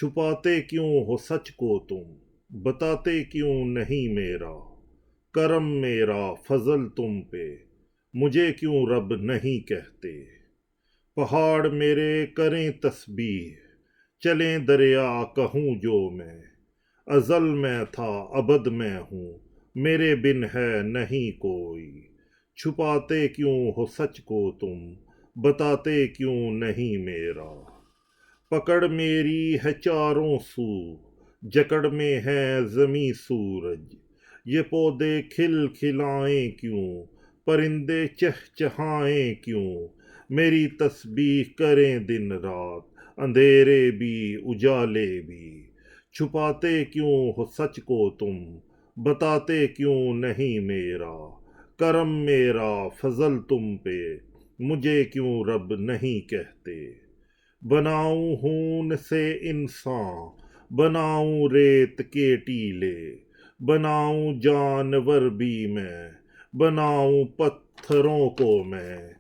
छुपाते क्यों हो सच को तुम, बताते क्यों नहीं मेरा करम मेरा फजल तुम पे, मुझे क्यों रब नहीं कहते। पहाड़ मेरे करें तस्बीह, चलें दरिया कहूँ जो मैं, अज़ल में था अबद में हूँ, मेरे बिन है नहीं कोई। छुपाते क्यों हो सच को तुम, बताते क्यों नहीं मेरा। पकड़ मेरी है चारों सू, जकड़ में है ज़मी सूरज। ये पौधे खिल खिलाएं क्यों, परिंदे चहचहाएं क्यों, मेरी तस्बीह करें दिन रात, अंधेरे भी उजाले भी। छुपाते क्यों हो सच को तुम, बताते क्यों नहीं मेरा करम मेरा फजल तुम पे, मुझे क्यों रब नहीं कहते। बनाऊं खून से इंसान, बनाऊं रेत के टीले, बनाऊं जानवर भी मैं, बनाऊं पत्थरों को मैं।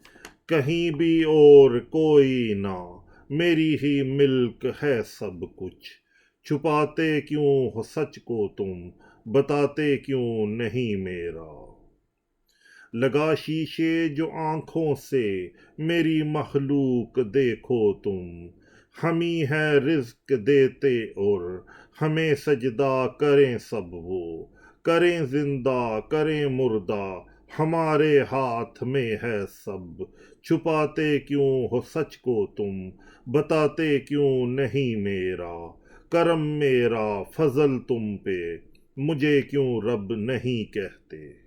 कहीं भी और कोई ना, मेरी ही मिल्क है सब कुछ। छुपाते क्यों हो सच को तुम, बताते क्यों नहीं मेरा। लगा शीशे जो आंखों से, मेरी मखलूक देखो तुम। हम ही है रिज्क देते और हमें सजदा करें सब वो, करें जिंदा करें मुर्दा, हमारे हाथ में है सब। छुपाते क्यों हो सच को तुम, बताते क्यों नहीं मेरा करम मेरा फजल तुम पे, मुझे क्यों रब नहीं कहते।